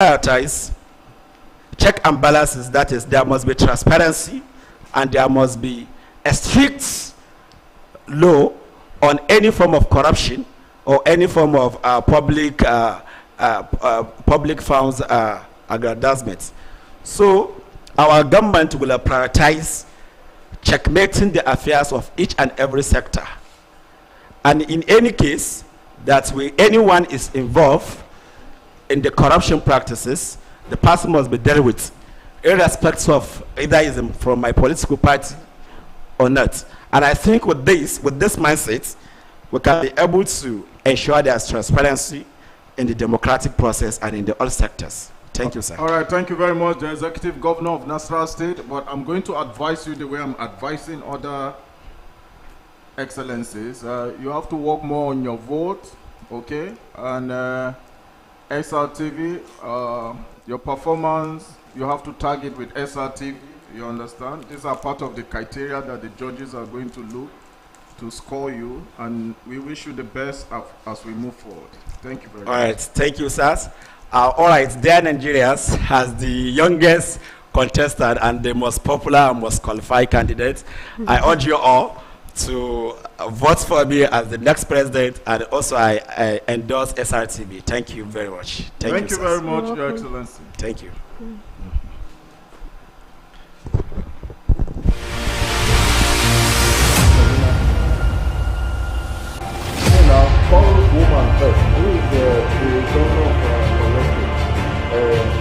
prioritize check and balances. That is, there must be transparency and there must be a strict law on any form of corruption or any form of public funds aggrandizement. So our government will prioritize checkmating the affairs of each and every sector. And in any case that anyone is involved in the corruption practices, the person must be dealt with, irrespective of either is from my political party or not. And I think with this mindset, we can be able to ensure there's transparency in the democratic process and in all sectors. Thank you, sir. All right, thank you very much, the Executive Governor of Nasarawa State. But I'm going to advise you the way I'm advising other excellencies. You have to work more on your vote, okay? And SRTV, your performance, you have to target with SRTV, you understand? These are part of the criteria that the judges are going to look to score you, and we wish you the best as we move forward. Thank you very much. All right, thank you, sirs. All right, dear Nigerians, as the youngest contestant and the most popular and most qualified candidate, I urge you all to vote for me as the next president, and also I endorse SRTB. Thank you very much. Thank you very much, Your Excellency. Thank you. Now, call woman first. Who is the governor of Connecticut?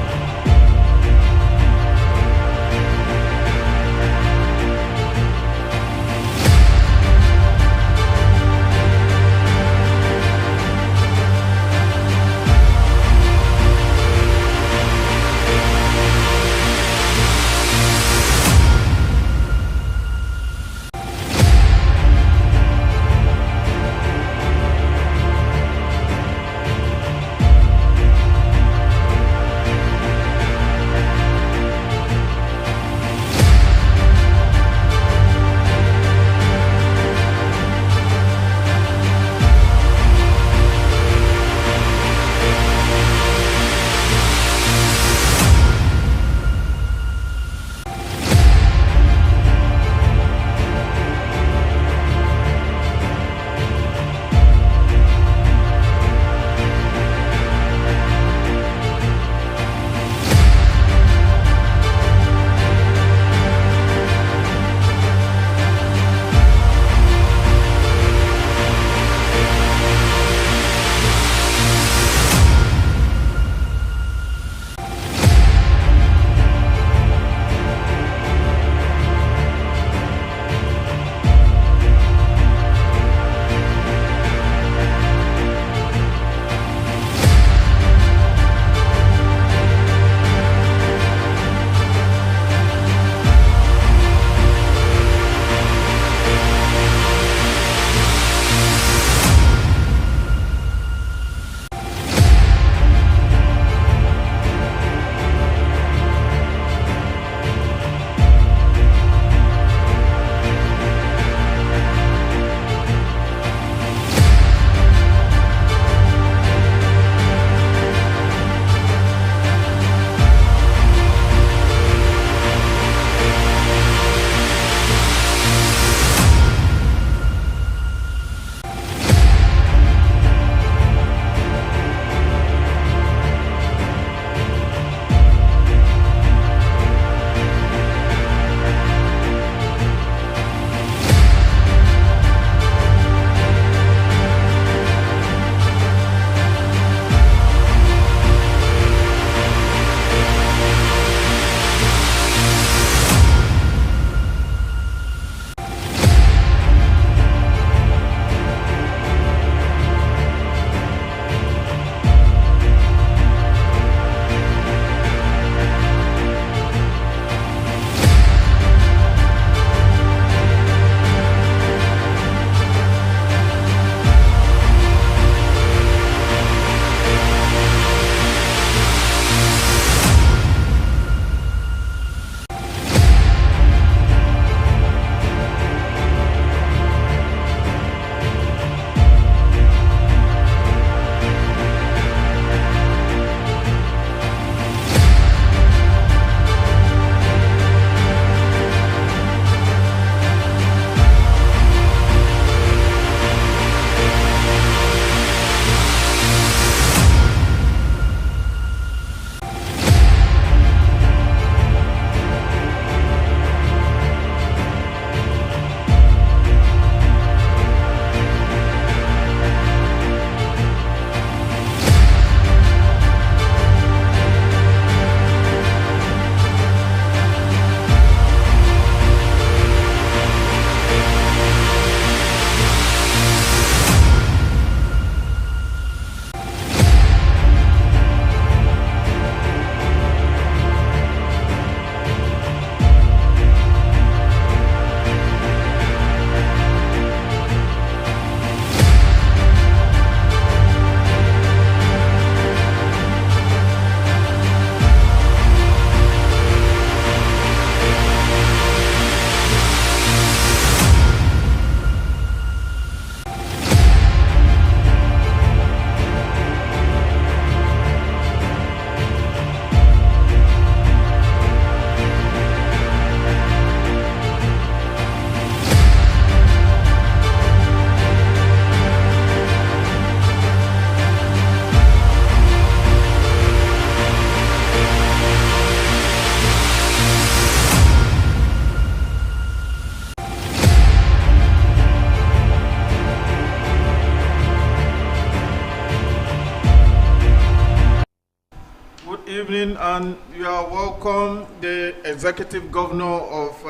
evening, and you are welcome, the Executive Governor of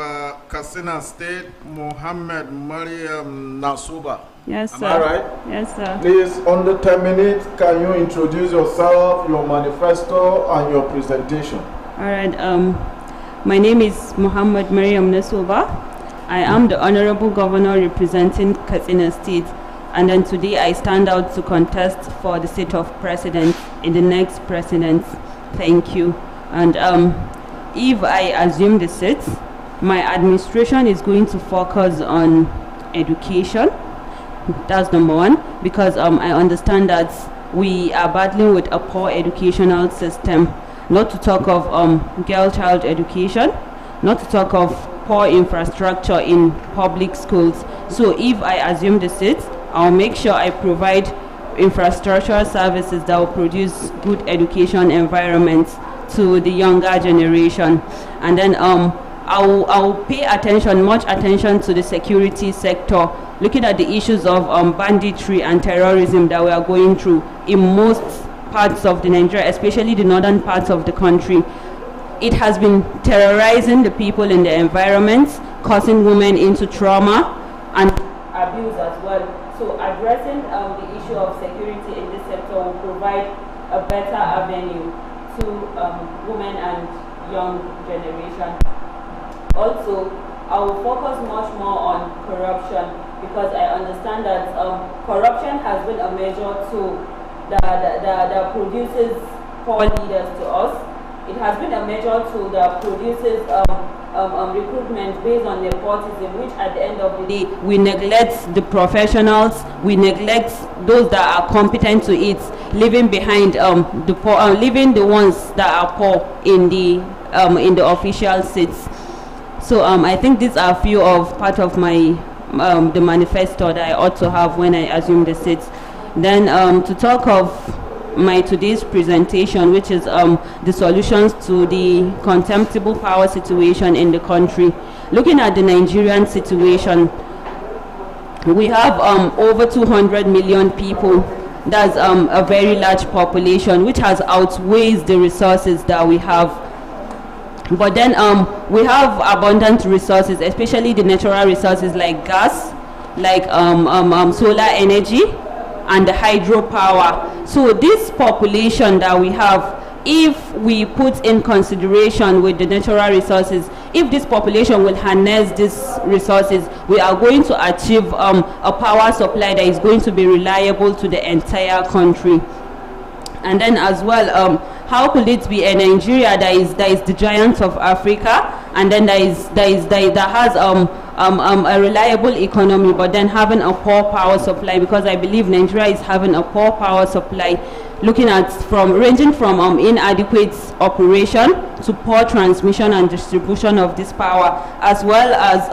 Katsina State, Mohammed Mariam Nasuba. Yes, sir. Am I right? Yes, sir. Please, under 10 minutes, can you introduce yourself, your manifesto, and your presentation? All right. My name is Mohammed Mariam Nasuba. I am the Honorable Governor representing Katsina State, and then today I stand out to contest for the seat of President in the next presidency. Thank you. And if I assume the seat, my administration is going to focus on education. That's number one, because I understand that we are battling with a poor educational system, not to talk of girl child education, not to talk of poor infrastructure in public schools. So if I assume the seat, I'll make sure I provide infrastructural services that will produce good education environments to the younger generation. And then I'll pay much attention to the security sector, looking at the issues of banditry and terrorism that we are going through in most parts of the Nigeria, especially the northern parts of the country. It has been terrorizing the people in the environment, causing women into trauma and abuse as well. So addressing the issue of security in this sector will provide a better avenue to women and young generation. Also, I will focus much more on corruption, because I understand that corruption has been a major tool that produces poor leaders to us. It has been a major tool that produces recruitment based on nepotism, which at the end of the day, we neglect the professionals, we neglect those that are competent to it, leaving behind the poor, leaving the ones that are poor in the official seats. So I think these are a few of part of my the manifesto that I ought to have when I assume the seats. Then to talk of my today's presentation, which is the solutions to the contemptible power situation in the country. Looking at the Nigerian situation, we have over 200 million people. That's a very large population, which has outweighs the resources that we have. But then we have abundant resources, especially the natural resources like gas, like solar energy, and the hydropower. So this population that we have, if we put in consideration with the natural resources, if this population will harness these resources, we are going to achieve a power supply that is going to be reliable to the entire country. And then as well, how could it be a Nigeria that is the giant of Africa, and then that has a reliable economy, but then having a poor power supply? Because I believe Nigeria is having a poor power supply, looking at ranging from inadequate operation to poor transmission and distribution of this power, as well as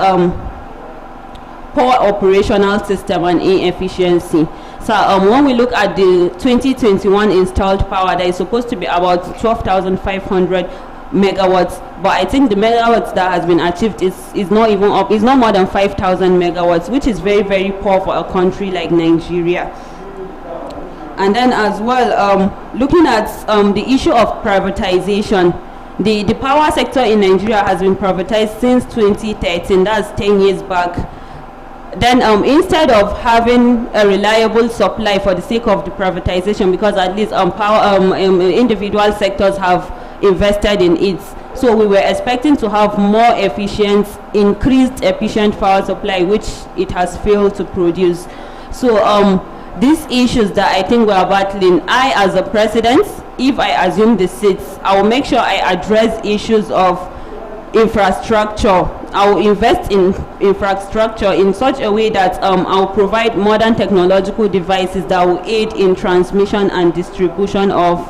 poor operational system and inefficiency. So when we look at the 2021 installed power, that is supposed to be about 12,500 megawatts, but I think the megawatts that has been achieved is not even up, is not more than 5,000 megawatts, which is very, very poor for a country like Nigeria. And then as well, looking at the issue of privatization, the power sector in Nigeria has been privatized since 2013, that's 10 years back. Then instead of having a reliable supply for the sake of the privatization, because at least individual sectors have invested in it, so we were expecting to have more increased efficient power supply, which it has failed to produce. So these issues that I think we are battling, I as a president, if I assume the seats, I will make sure I address issues of infrastructure. I will invest in infrastructure in such a way that I will provide modern technological devices that will aid in transmission and distribution of